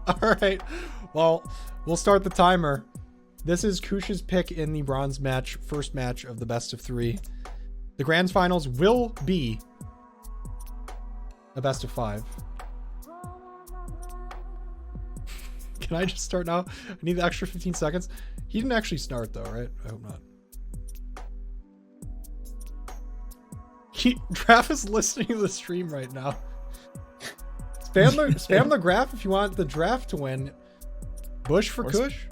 All right. Well, we'll start the timer. This is Kusche's pick in the bronze match, first match of the best of 3. The grand finals will be a best of 5. Can I just start now? I need the extra 15 seconds. He didn't actually start though, right? I hope not. Draph is listening to the stream right now. Spam the graph if you want the draft to win. Bush for Kush.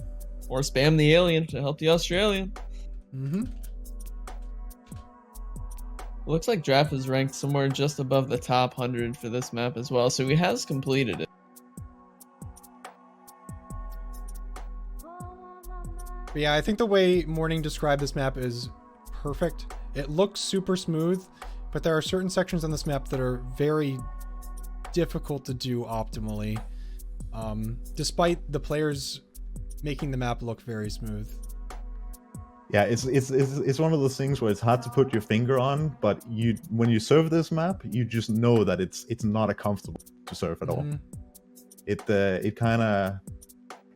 Or spam the alien to help the Australian. Mm-hmm. Looks like Draph is ranked somewhere just above the top 100 for this map as well, so he has completed it. But yeah, I think the way Morning described this map is perfect. It looks super smooth, but there are certain sections on this map that are very difficult to do optimally, despite the players making the map look very smooth. Yeah, it's one of those things where it's hard to put your finger on, but when you serve this map, you just know that it's not a comfortable to serve at all. It kind of,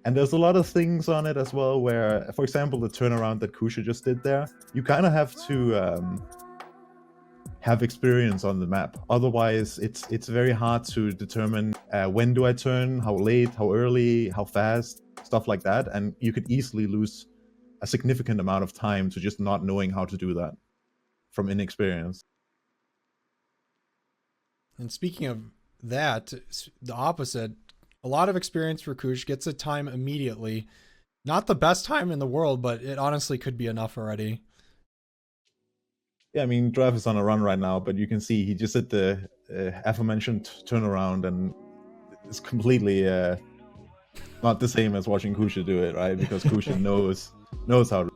and there's a lot of things on it as well where, for example, the turnaround that Kusche just did there, you kind of have to have experience on the map. Otherwise, it's very hard to determine when do I turn, how late, how early, how fast, stuff like that, and you could easily lose a significant amount of time to just not knowing how to do that from inexperience. And speaking of that, the opposite, a lot of experience for Kush, gets a time immediately. Not the best time in the world, but it honestly could be enough already. Yeah, I mean, Draph is on a run right now, but you can see he just did the aforementioned turnaround, and it's completely not the same as watching Kusche do it, right? Because Kusche knows how to.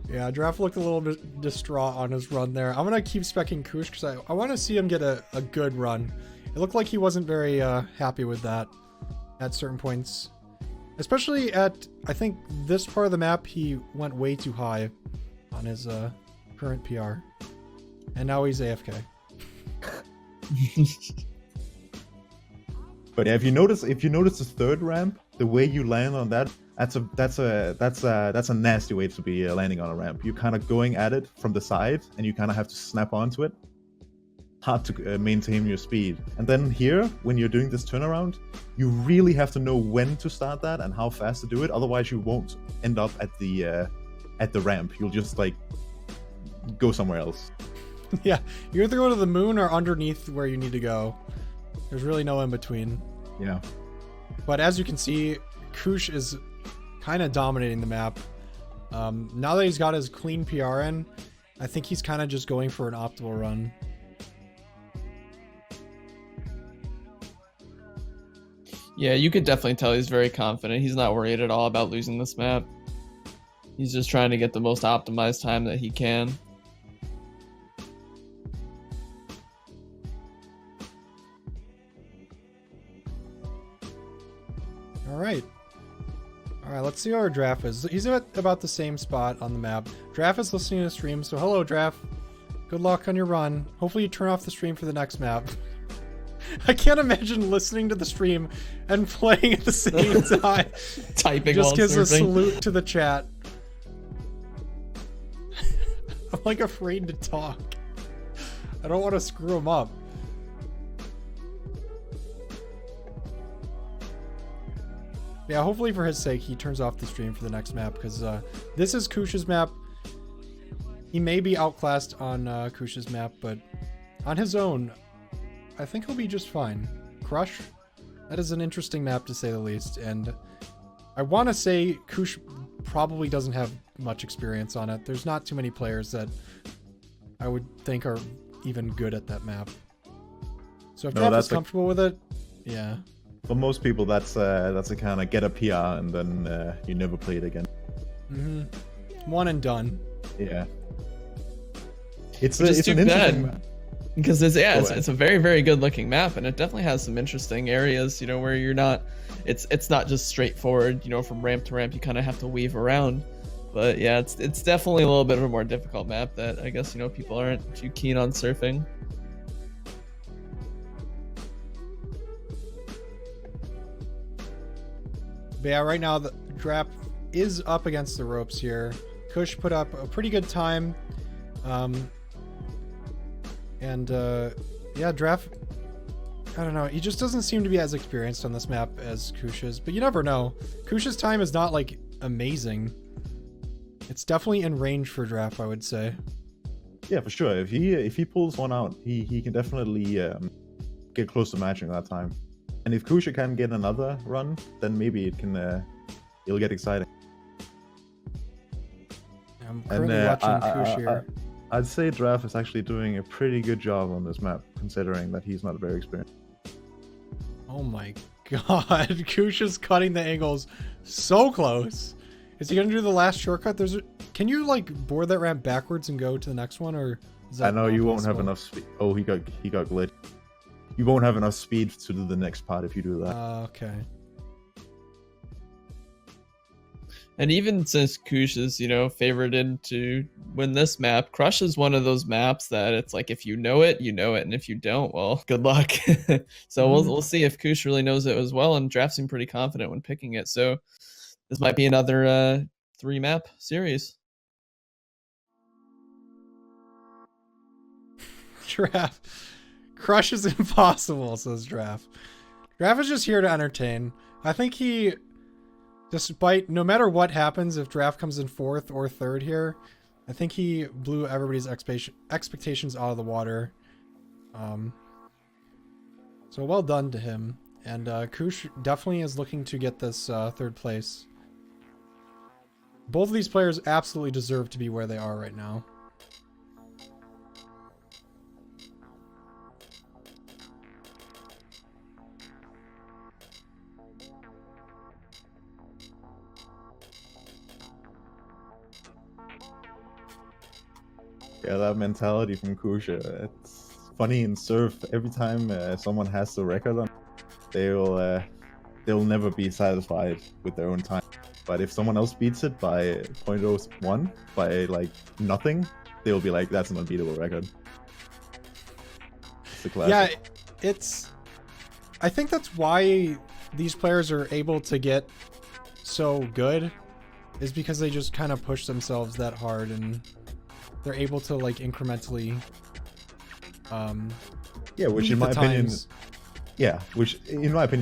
Yeah, Draph looked a little bit distraught on his run there. I'm going to keep specking Kush because I want to see him get a good run. It looked like he wasn't very happy with that at certain points. Especially at, I think, this part of the map, he went way too high on his current PR. And now he's AFK. But yeah, if you notice the third ramp, the way you land on that, that's a nasty way to be landing on a ramp. You're kind of going at it from the side, and you kind of have to snap onto it. Hard to maintain your speed. And then here, when you're doing this turnaround, you really have to know when to start that and how fast to do it. Otherwise, you won't end up at the ramp. You'll just like go somewhere else. Yeah, you either go to the moon or underneath where you need to go. There's really no in between. Yeah. But as you can see, Kush is kind of dominating the map. Now that he's got his clean PR in, I think he's kind of just going for an optimal run. Yeah, you could definitely tell he's very confident. He's not worried at all about losing this map. He's just trying to get the most optimized time that he can. All right, let's see how our Draph is. He's at about the same spot on the map. Draph is listening to the stream, so hello, Draph. Good luck on your run. Hopefully you turn off the stream for the next map. I can't imagine listening to the stream and playing at the same time. Typing just while gives a surfing. salute to the chat. I'm like afraid to talk. I don't want to screw him up. Yeah, hopefully for his sake, he turns off the stream for the next map, because this is Kushe's map. He may be outclassed on Kushe's map, but on his own, I think he'll be just fine. Crush? That is an interesting map, to say the least, and I want to say Kush probably doesn't have much experience on it. There's not too many players that I would think are even good at that map. So if Draph is comfortable with it, yeah. For most people, that's a kind of get a PR and then you never play it again. Mm-hmm. One and done. Yeah. It's an interesting map. Because it's a very, very good looking map, and it definitely has some interesting areas, you know, where you're not, it's not just straightforward, you know, from ramp to ramp. You kind of have to weave around. But yeah, it's definitely a little bit of a more difficult map that I guess, you know, people aren't too keen on surfing. But yeah, right now the Draph is up against the ropes here. Kush put up a pretty good time. Yeah, Draph, I don't know, he just doesn't seem to be as experienced on this map as Kush is, but you never know. Kush's time is not like amazing. It's definitely in range for Draph, I would say. Yeah, for sure. If he pulls one out, he can definitely get close to matching that time. And if Kusche can get another run, then maybe it'll get exciting. I'm currently watching Kush here. I'd say Draph is actually doing a pretty good job on this map, considering that he's not very experienced. Oh my god, Kush is cutting the angles so close. Is he gonna do the last shortcut? Can you like board that ramp backwards and go to the next one, or is that I know you won't have possible? enough speed. Oh, he got glitched. You won't have enough speed to do the next part if you do that. Okay. And even since Kush is, favorited to win this map, Crush is one of those maps that it's like, if you know it, and if you don't, well, good luck. So we'll see if Kush really knows it as well, and Draph seemed pretty confident when picking it. So this might be another 3-map series. Draph. Crush is impossible, says Draph. Draph is just here to entertain. I think he, despite, no matter what happens, if Draph comes in 4th or 3rd here, I think he blew everybody's expectations out of the water. So well done to him. And Kush definitely is looking to get this 3rd place. Both of these players absolutely deserve to be where they are right now. Yeah, that mentality from Kusche. It's funny in Surf. Every time someone has the record on, they'll never be satisfied with their own time. But if someone else beats it by 0.01, by like nothing, they'll be like, that's an unbeatable record. It's a classic. Yeah, I think that's why these players are able to get so good, is because they just kind of push themselves that hard, and they're able to like incrementally yeah, which in my opinion,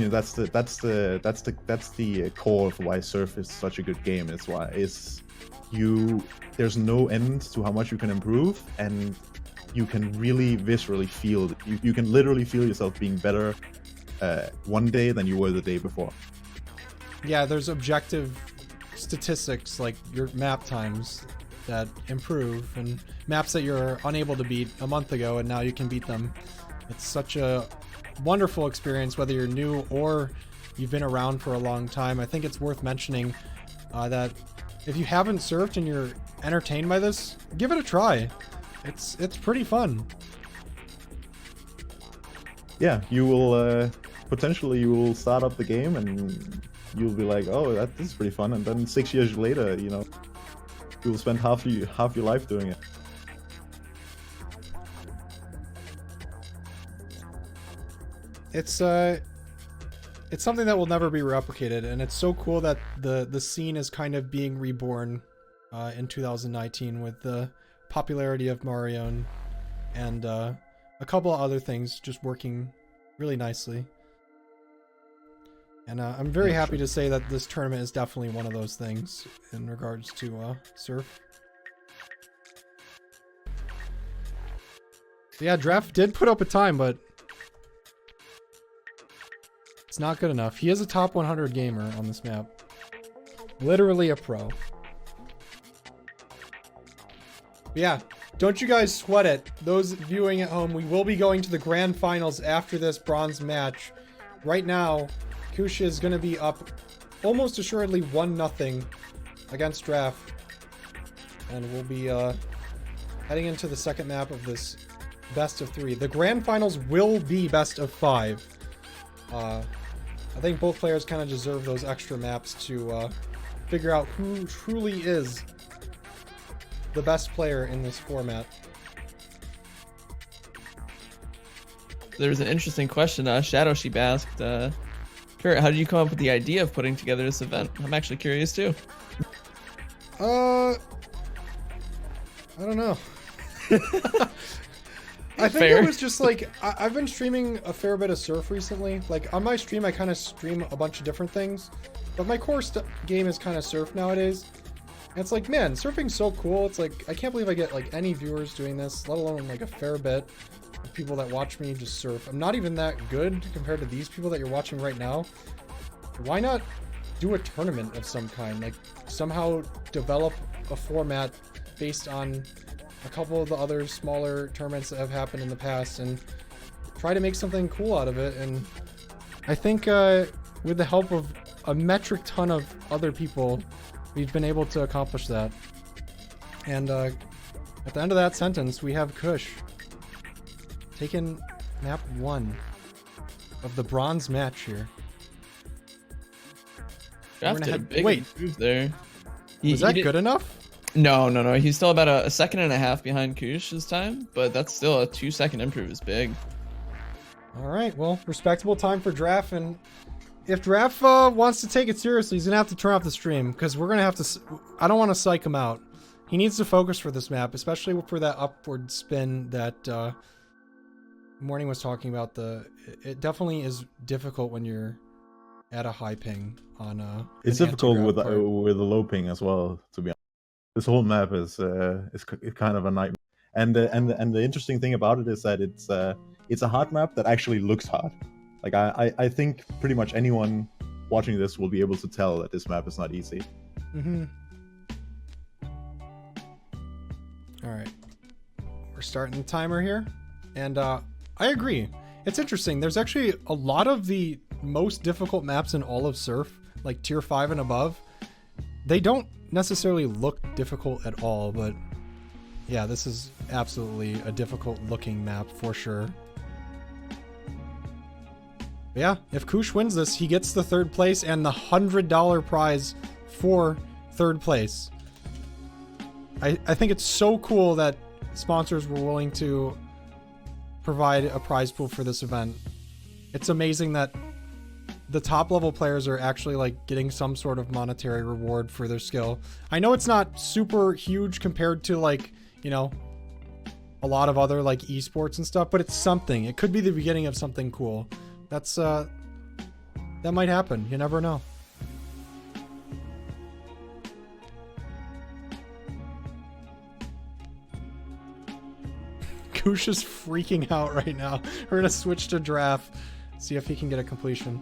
that's the core of why Surf is such a good game. There's no end to how much you can improve, and you can really viscerally feel it. You can literally feel yourself being better one day than you were the day before. Yeah, there's objective statistics like your map times that improve, and maps that you're unable to beat a month ago and now you can beat them. It's such a wonderful experience, whether you're new or you've been around for a long time. I think it's worth mentioning that if you haven't surfed and you're entertained by this, give it a try. It's pretty fun. Yeah, you will potentially you will start up the game and you'll be like, oh, this is pretty fun, and then 6 years later, you'll spend half your life doing it. It's something that will never be replicated, and it's so cool that the scene is kind of being reborn in 2019 with the popularity of Mario and a couple of other things just working really nicely. And I'm very happy to say that this tournament is definitely one of those things in regards to Surf. Yeah, Draph did put up a time, but it's not good enough. He is a top 100 gamer on this map. Literally a pro. But yeah, don't you guys sweat it. Those viewing at home, we will be going to the grand finals after this bronze match. Right now, Kusche is going to be up almost assuredly 1-0 against Draph. And we'll be heading into the second map of this best of 3. The grand finals will be best of 5. I think both players kind of deserve those extra maps to figure out who truly is the best player in this format. There's an interesting question. Shadow Sheep asked, Kurt, how did you come up with the idea of putting together this event? I'm actually curious too. I don't know. I think Fair. it was just like, I've been streaming a fair bit of surf recently. Like on my stream, I kind of stream a bunch of different things, but my core game is kind of surf nowadays. And it's like, man, surfing's so cool. It's like, I can't believe I get like any viewers doing this, let alone like a fair bit of people that watch me just surf. I'm not even that good compared to these people that you're watching right now. Why not do a tournament of some kind? Like somehow develop a format based on a couple of the other smaller tournaments that have happened in the past and try to make something cool out of it. And I think with the help of a metric ton of other people, we've been able to accomplish that. And at the end of that sentence, we have Kush taking map 1 of the bronze match here. Draph did a big move there. Was that good enough? No. He's still about a second and a half behind Kush this time, but that's still a 2-second improve is big. All right, well, respectable time for Draph, and if Draph wants to take it seriously, he's gonna have to turn off the stream because we're gonna have to. I don't want to psych him out. He needs to focus for this map, especially for that upward spin that Morning was talking about. It definitely is difficult when you're at a high ping on It's difficult with a low ping as well, to be honest. This whole map is kind of a nightmare. And the interesting thing about it is that it's a hard map that actually looks hard. Like I think pretty much anyone watching this will be able to tell that this map is not easy. Mm-hmm. All right, we're starting the timer here, and I agree. It's interesting. There's actually a lot of the most difficult maps in all of Surf, like tier 5 and above. They don't necessarily look difficult at all, but yeah, this is absolutely a difficult looking map for sure. But yeah, if Kush wins this, he gets the 3rd place and the $100 prize for 3rd place. I think it's so cool that sponsors were willing to provide a prize pool for this event. It's amazing that the top level players are actually like getting some sort of monetary reward for their skill. I know it's not super huge compared to like, you know, a lot of other like esports and stuff, but it's something. It could be the beginning of something cool. That's that might happen. You never know. Kush is freaking out right now. We're gonna switch to Draph, see if he can get a completion.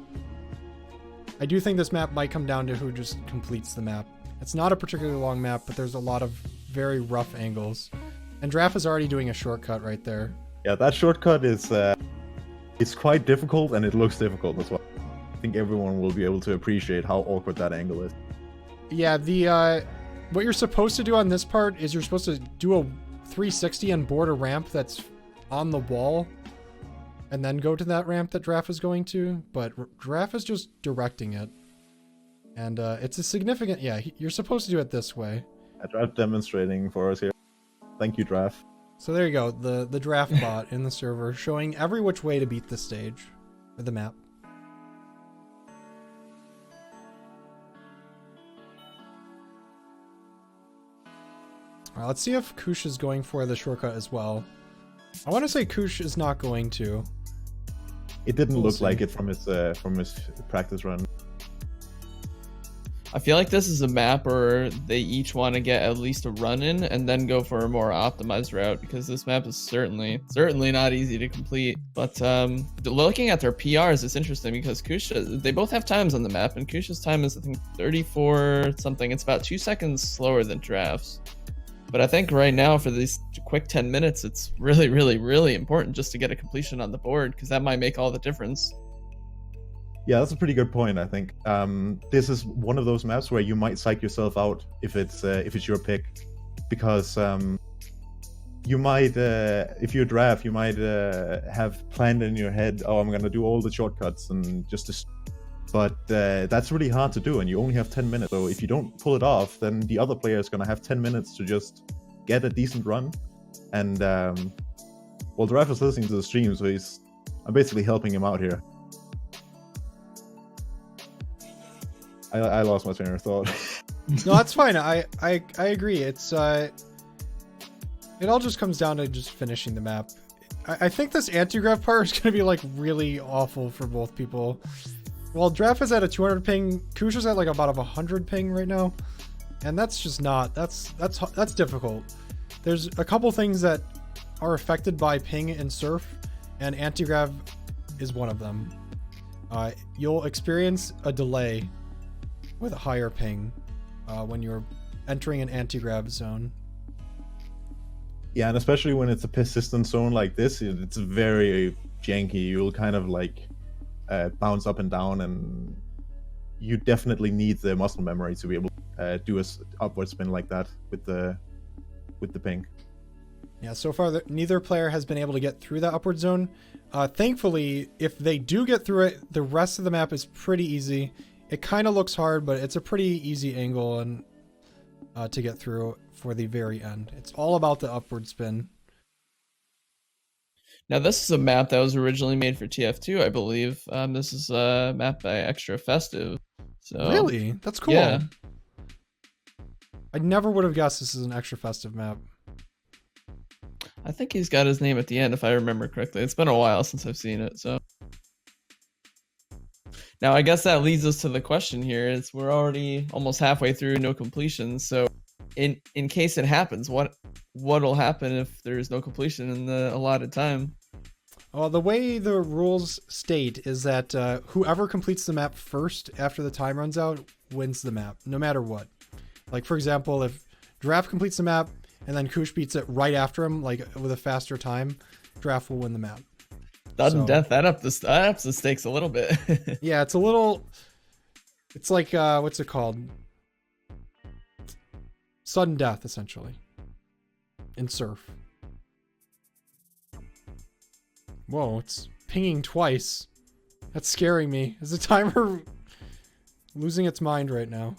I do think this map might come down to who just completes the map. It's not a particularly long map, but there's a lot of very rough angles. And Draph is already doing a shortcut right there. Yeah, that shortcut is it's quite difficult, and it looks difficult as well. I think everyone will be able to appreciate how awkward that angle is. Yeah, the what you're supposed to do on this part is you're supposed to do a 360 and board a ramp that's on the wall, and then go to that ramp that Draph is going to, but Draph is just directing it. And it's a significant, yeah, you're supposed to do it this way. Draph demonstrating for us here. Thank you, Draph. So there you go, the Draph bot in the server showing every which way to beat the stage, or the map. Alright, let's see if Kush is going for the shortcut as well. I want to say Kush is not going to. It didn't look like it from his practice run. I feel like this is a map where they each want to get at least a run in and then go for a more optimized route, because this map is certainly not easy to complete. But looking at their PRs, it's interesting because Kush, they both have times on the map, and Kush's time is I think 34 something. It's about 2 seconds slower than Draph's. But I think right now for these quick 10 minutes, it's really important just to get a completion on the board, because that might make all the difference. Yeah, that's a pretty good point, I think. This is one of those maps where you might psych yourself out if it's your pick, because you might, if you're Draph, you might have planned in your head, oh, I'm gonna do all the shortcuts and but that's really hard to do, and you only have 10 minutes. So if you don't pull it off, then the other player is gonna have 10 minutes to just get a decent run. And well, Draph is listening to the stream, so I'm basically helping him out here. I lost my train of thought. No, that's fine. I agree. It's it all just comes down to just finishing the map. I think this anti-grav part is gonna be like really awful for both people. Well, Draph is at a 200 ping. Kushe's at like about a 100 ping right now, and that's just not. That's difficult. There's a couple things that are affected by ping and surf, and anti-grav is one of them. You'll experience a delay with a higher ping when you're entering an anti-grav zone. Yeah, and especially when it's a persistent zone like this, it's very janky. You'll kind of like bounce up and down, and you definitely need the muscle memory to be able to do a upward spin like that with the ping. Yeah, so far neither player has been able to get through that upward zone. Thankfully, if they do get through it, the rest of the map is pretty easy. It kind of looks hard, but it's a pretty easy angle and to get through for the very end. It's all about the upward spin. Now, this is a map that was originally made for TF2, I believe. This is a map by Extra Festive. So, really? That's cool. Yeah. I never would have guessed this is an Extra Festive map. I think he's got his name at the end, if I remember correctly. It's been a while since I've seen it, so. Now, I guess that leads us to the question here. Is we're already almost halfway through no completions, so in case it happens, what'll happen if there's no completion in the allotted time? Well, the way the rules state is that whoever completes the map first after the time runs out wins the map, no matter what. Like, for example, if Draph completes the map and then Kush beats it right after him, like with a faster time, Draph will win the map. Sudden death, that ups the stakes a little bit. Yeah, it's a little... It's like, what's it called? Sudden death, essentially. In surf. Whoa, it's pinging twice. That's scaring me. Is the timer losing its mind right now?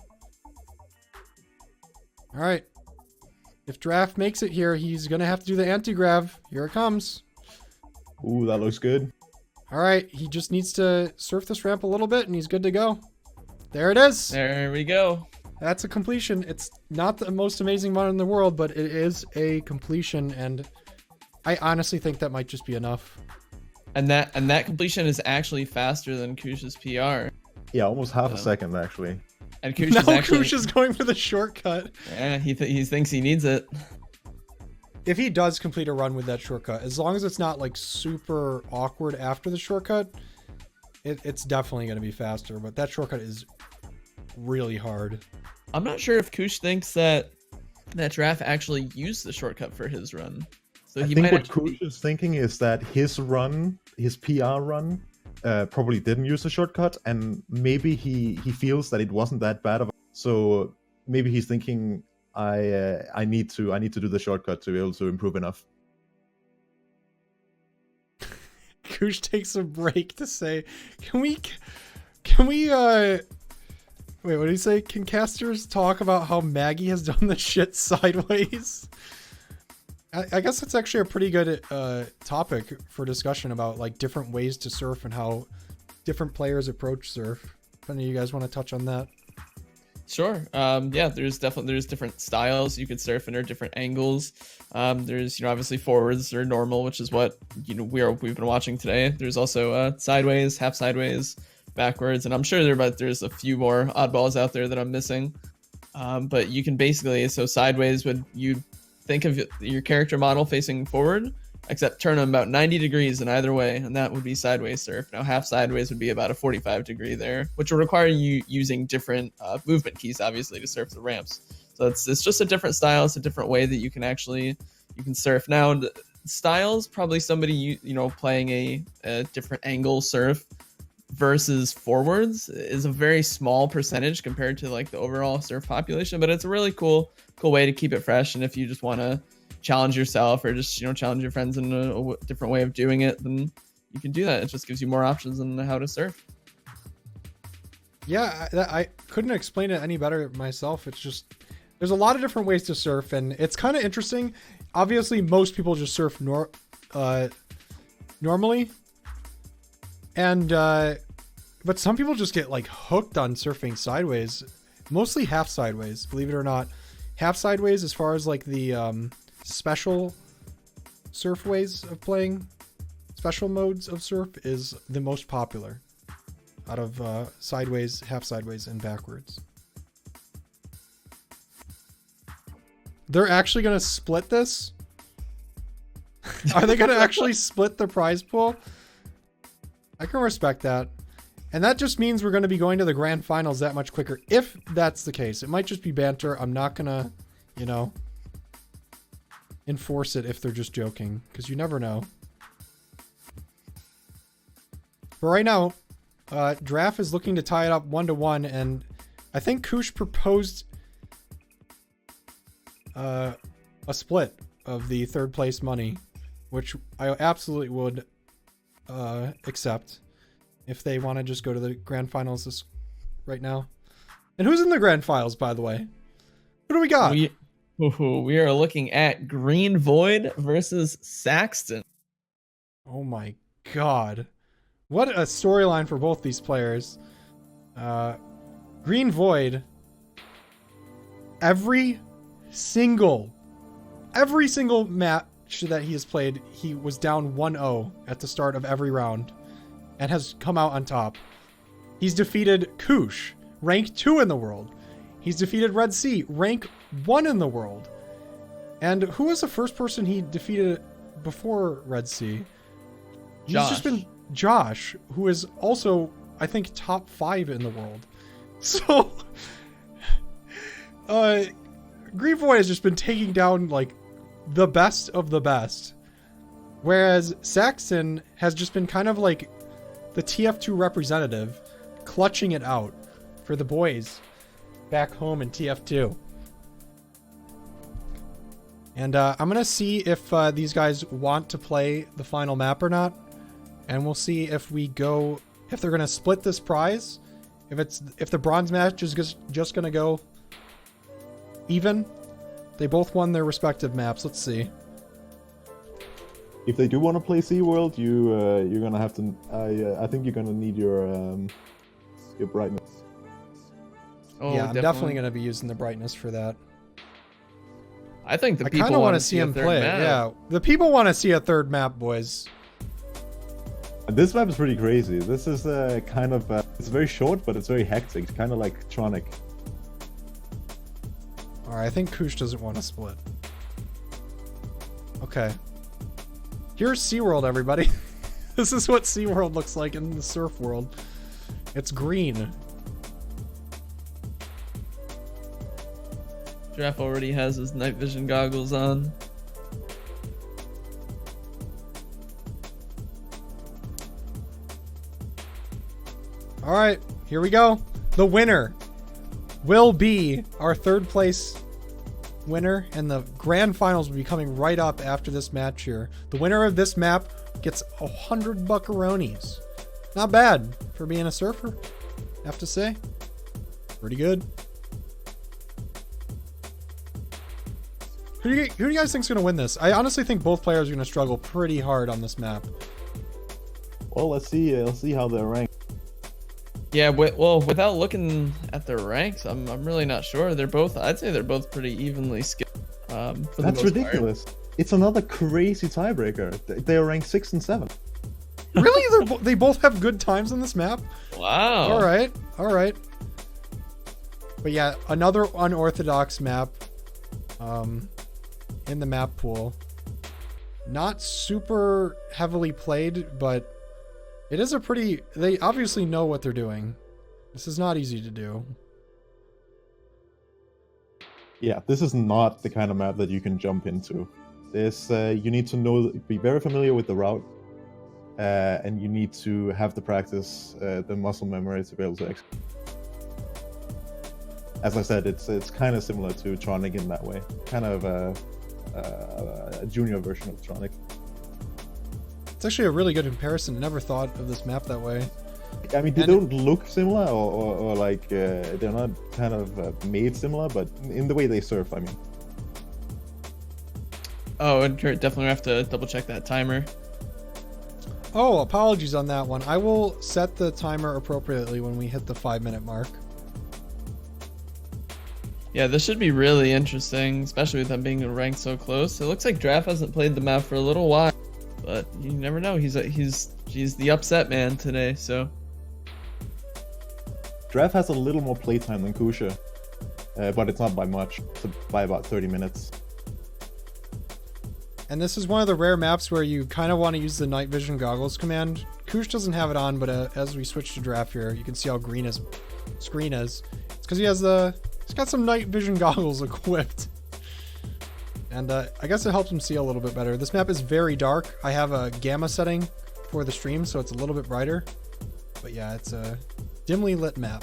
Alright. If Draph makes it here, he's gonna have to do the anti-grav. Here it comes. Ooh, that looks good. Alright, he just needs to surf this ramp a little bit and he's good to go. There it is! There we go. That's a completion. It's not the most amazing one in the world, but it is a completion, and I honestly think that might just be enough. And that completion is actually faster than Kush's PR. Yeah, almost half a second actually. And Kush is actually... Kush is going for the shortcut. Yeah, he thinks he needs it. If he does complete a run with that shortcut, as long as it's not like super awkward after the shortcut, it's definitely going to be faster. But that shortcut is really hard. I'm not sure if Kush thinks that Draph actually used the shortcut for his run. So I think what Kush is thinking is that his run, his PR run, probably didn't use the shortcut, and maybe he feels that it wasn't that bad of. So maybe he's thinking, I need to do the shortcut to be able to improve enough. Kush takes a break to say, can we wait, what did he say? Can casters talk about how Maggie has done the shit sideways? I guess that's actually a pretty good topic for discussion about like different ways to surf and how different players approach surf. If any of you guys want to touch on that. Sure. Yeah, there's different styles you could surf and there are different angles. There's, obviously forwards or normal, which is what, we've been watching today. There's also sideways, half sideways, backwards, and I'm sure there's a few more oddballs out there that I'm missing. But you can basically, so sideways would, you think of your character model facing forward, except turn them about 90 degrees in either way, and that would be sideways surf. Now half sideways would be about a 45 degree there, which would require you using different movement keys, obviously, to surf the ramps. So it's just a different style. It's a different way that you can surf. Now styles, probably somebody playing a different angle surf versus forwards is a very small percentage compared to like the overall surf population, but it's a really cool way to keep it fresh. And if you just want to challenge yourself or just challenge your friends in a different way of doing it, then you can do that. It just gives you more options on how to surf. Yeah, I couldn't explain it any better myself. It's just there's a lot of different ways to surf, and it's kind of interesting. Obviously most people just surf normally, and But some people just get like hooked on surfing sideways, mostly half sideways, believe it or not. Half sideways, as far as like the special surf ways of playing, special modes of surf, is the most popular out of sideways, half sideways, and backwards. They're actually going to split this? Are they going to actually split the prize pool? I can respect that. And that just means we're going to be going to the grand finals that much quicker. If that's the case, it might just be banter. I'm not going to, you know, enforce it if they're just joking, because you never know. But right now, Draph is looking to tie it up 1-1, and I think Kusche proposed a split of the third place money, which I absolutely would accept if they want to just go to the grand finals right now. And who's in the grand finals, by the way? Who do we got? We are looking at Green Void versus Saxton. Oh my god. What a storyline for both these players. Green Void, every single match that he has played, he was down 1-0 at the start of every round and has come out on top. He's defeated Kusche, rank 2 in the world. He's defeated Red Sea, rank 1 in the world. And who was the first person he defeated before Red Sea? He's just been Josh, who is also, I think, top 5 in the world. So, Green Void has just been taking down, like, the best of the best. Whereas Saxton has just been kind of like the TF2 representative, clutching it out for the boys back home in TF2. And I'm going to see if these guys want to play the final map or not. And we'll see if we go, if they're going to split this prize. If the bronze match is just going to go even. They both won their respective maps. Let's see. If they do want to play SeaWorld, you're gonna have to. I think you're gonna need your brightness. Oh, yeah, I'm definitely gonna be using the brightness for that. I think the I people kind of want to see him play. Map. Yeah, the people want to see a third map, boys. This map is pretty crazy. This is kind of it's very short, but it's very hectic. It's kind of like Tronic. All right, I think Kusche doesn't want to split. Okay. Here's SeaWorld, everybody. This is what SeaWorld looks like in the surf world. It's green. Draph already has his night vision goggles on. All right, here we go. The winner will be our third place winner, and the grand finals will be coming right up after this match here. The winner of this map gets 100 buckaroonies. Not bad for being a surfer, I have to say. Pretty good. Who do you guys think is going to win this? I honestly think both players are going to struggle pretty hard on this map. Well, let's see. Let's see how they're ranked. Yeah, well, without looking at their ranks, I'm really not sure. I'd say they're both pretty evenly skilled. That's ridiculous. It's another crazy tiebreaker. They are ranked 6 and 7. Really? They both have good times on this map? Wow. All right. But yeah, another unorthodox map in the map pool. Not super heavily played, but it is they obviously know what they're doing. This is not easy to do. Yeah, this is not the kind of map that you can jump into. You need to be very familiar with the route, and you need to have the practice, the muscle memory to be able to execute. As I said, it's kind of similar to Tronic in that way. Kind of a junior version of Tronic. It's actually a really good comparison. I never thought of this map that way. I mean, they don't look similar, or like they're not kind of made similar, but in the way they surf, I mean. Oh, and definitely have to double check that timer. Oh, apologies on that one. I will set the timer appropriately when we hit the 5-minute mark. Yeah, this should be really interesting, especially with them being ranked so close. It looks like Draph hasn't played the map for a little while, but you never know. He's the upset man today, so. Draph has a little more playtime than kusche, but it's not by much. It's by about 30 minutes. And this is one of the rare maps where you kind of want to use the night vision goggles command. Kusche doesn't have it on, but as we switch to Draph here, you can see how green his screen is. It's because he's got some night vision goggles equipped. And I guess it helps him see a little bit better. This map is very dark. I have a gamma setting for the stream, so it's a little bit brighter. But yeah, it's a dimly lit map.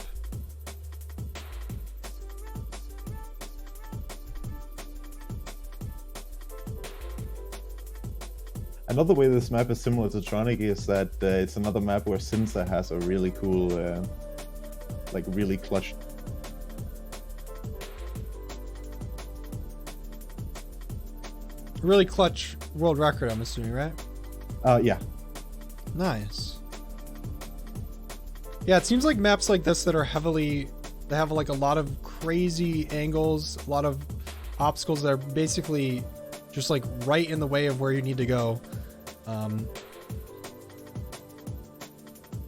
Another way this map is similar to Tronic is that it's another map where Sinsa has a really cool, like really clutch. Really clutch world record, I'm assuming, right? Yeah. Nice. Yeah, it seems like maps like this that are they have like a lot of crazy angles, a lot of obstacles that are basically just like right in the way of where you need to go.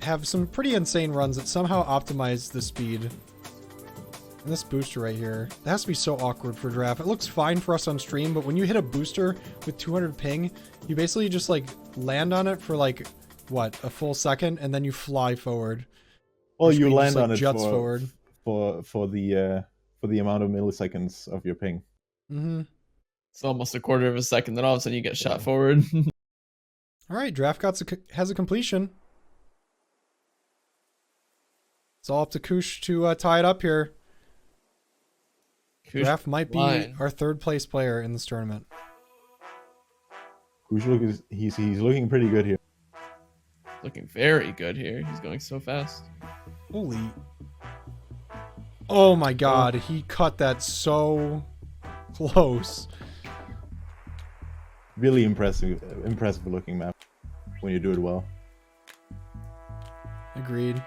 Have some pretty insane runs that somehow optimize the speed. And this booster right here, that has to be so awkward for Draph. It looks fine for us on stream, but when you hit a booster with 200 ping, you basically just like land on it for like, what, a full second, and then you fly forward. Well, you land just, like, on it jets forward. for the amount of milliseconds of your ping. Mm-hmm. It's almost a quarter of a second, then all of a sudden you get shot forward. All right, Draph has a completion. It's all up to Kusche to tie it up here. Draph might be our third place player in this tournament. Kusche he's looking pretty good here. Looking very good here. He's going so fast. Holy. Oh my god, he cut that so close. Really impressive looking map when you do it well. Agreed.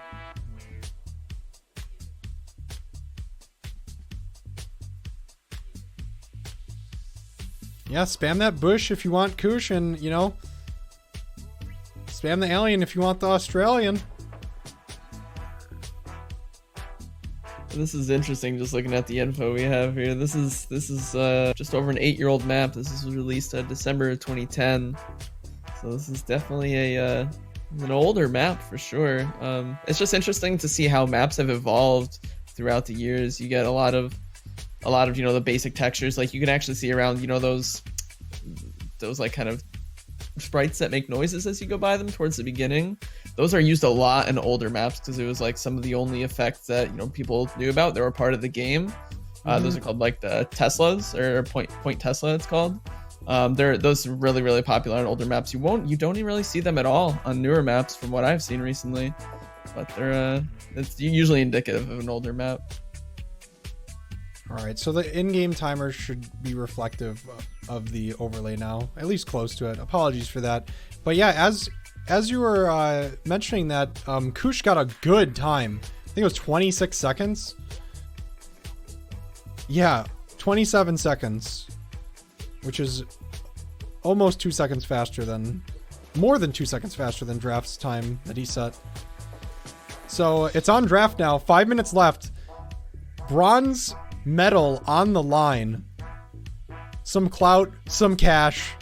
Yeah, spam that bush if you want Kusche, and, you know, spam the alien if you want the Australian. This is interesting, just looking at the info we have here. This is just over an 8-year-old map. This was released December of 2010. So this is definitely an older map for sure. It's just interesting to see how maps have evolved throughout the years. You get a lot of you know, the basic textures, like you can actually see around, you know, those like kind of sprites that make noises as you go by them towards the beginning. Those are used a lot in older maps because it was like some of the only effects that, you know, people knew about. They were part of the game. Those are called like the Teslas, or point Tesla it's called. Those are really, really popular on older maps. You don't even really see them at all on newer maps from what I've seen recently, but it's usually indicative of an older map. All right, so the in-game timer should be reflective of the overlay now, at least close to it. Apologies for that. But yeah, as you were mentioning that, Kusche got a good time. I think it was 26 seconds. Yeah, 27 seconds, which is almost 2 seconds faster than, more than 2 seconds faster than Draph's time that he set. So it's on Draph now, 5 minutes left. Bronze medal on the line. Some clout, some cash.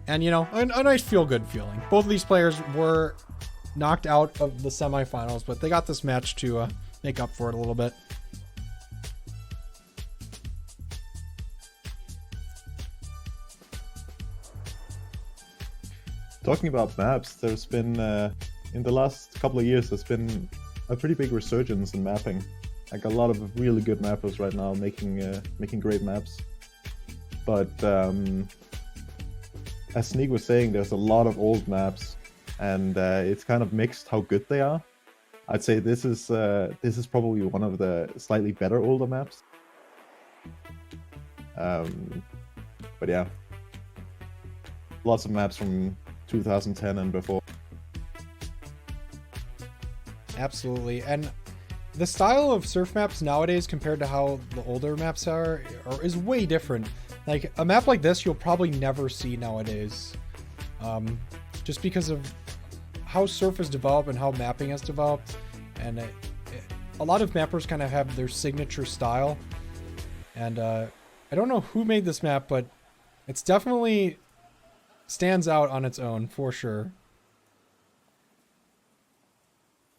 And, you know, a nice feel-good feeling. Both of these players were knocked out of the semifinals, but they got this match to make up for it a little bit. Talking about maps, there's been, in the last couple of years, there's been a pretty big resurgence in mapping. Like a lot of really good mappers right now making great maps. But as Sneak was saying, there's a lot of old maps, and it's kind of mixed how good they are. I'd say this is probably one of the slightly better older maps. But yeah. lots of maps from 2010 and before. Absolutely. And the style of surf maps nowadays compared to how the older maps is way different. Like a map like this, you'll probably never see nowadays. Just because of how surf has developed and how mapping has developed. And a lot of mappers kind of have their signature style. And I don't know who made this map, but it's definitely stands out on its own for sure.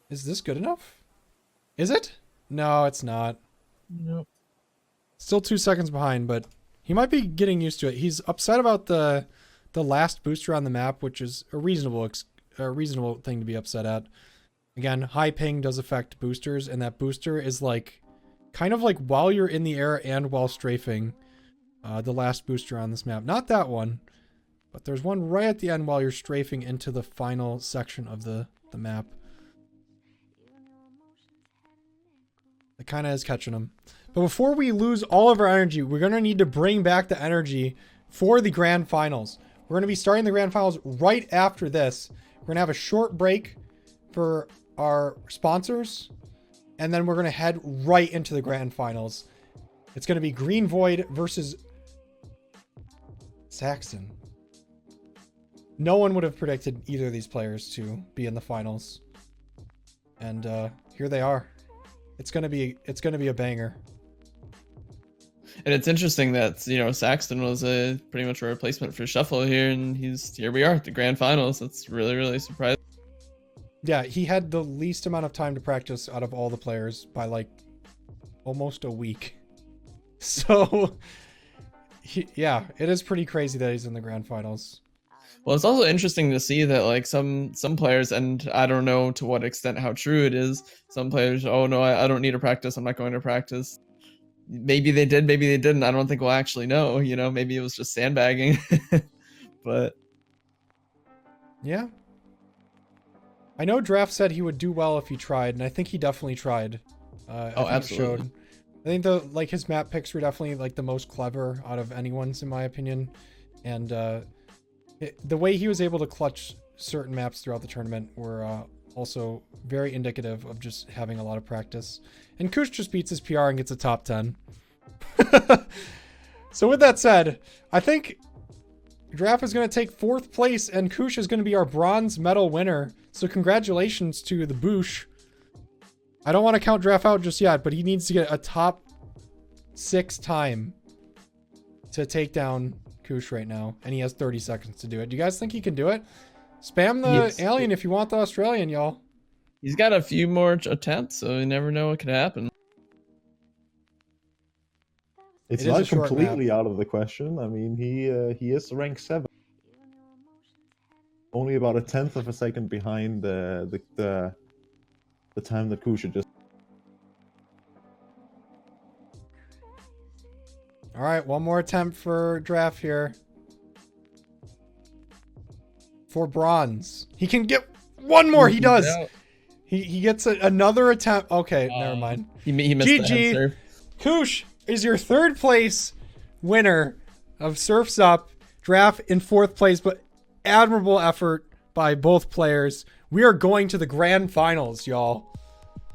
Is this good enough? Is it? No, it's not. Nope. Still 2 seconds behind, but he might be getting used to it. He's upset about the last booster on the map, which is a reasonable thing to be upset at. Again, high ping does affect boosters, and that booster is like kind of like while you're in the air and while strafing. The last booster on this map. Not that one, but there's one right at the end while you're strafing into the final section of the map. It kind of is catching him. But before we lose all of our energy, we're going to need to bring back the energy for the grand finals. We're going to be starting the grand finals right after this. We're going to have a short break for our sponsors, and then we're going to head right into the grand finals. It's going to be Green Void versus Saxton. No one would have predicted either of these players to be in the finals. And here they are. It's gonna be a banger. And it's interesting that, you know, Saxton was pretty much a replacement for Shuffle here, and here we are at the grand finals. That's really, really surprising. Yeah, he had the least amount of time to practice out of all the players by like almost a week. So yeah, it is pretty crazy that he's in the grand finals. Well, it's also interesting to see that like some players, and I don't know to what extent how true it is, some players, oh no, I don't need to practice, I'm not going to practice. Maybe they did, maybe they didn't. I don't think we'll actually know, you know, maybe it was just sandbagging. But yeah. I know Draph said he would do well if he tried, and I think he definitely tried. Oh, absolutely. I think his map picks were definitely like the most clever out of anyone's, in my opinion. And the way he was able to clutch certain maps throughout the tournament were also very indicative of just having a lot of practice. And Kush just beats his PR and gets a top 10. So with that said, I think Draph is going to take 4th place, and Kush is going to be our bronze medal winner. So congratulations to the Boosh. I don't want to count Draph out just yet, but he needs to get a top 6 time to take down Kush right now, and he has 30 seconds to do it. Do you guys think he can do it? Spam the alien if you want the Australian, y'all. He's got a few more attempts, so you never know what could happen. It's not completely out of the question. I mean, he is rank 7, only about 1/10 of a second behind the time that Kusche just. All right, one more attempt for Draph here. For bronze. He can get one more. He does. He gets another attempt. Okay, never mind. He missed GG. the answer. Kush is your 3rd place winner of Surf's Up. Draph in 4th place, but admirable effort by both players. We are going to the grand finals, y'all.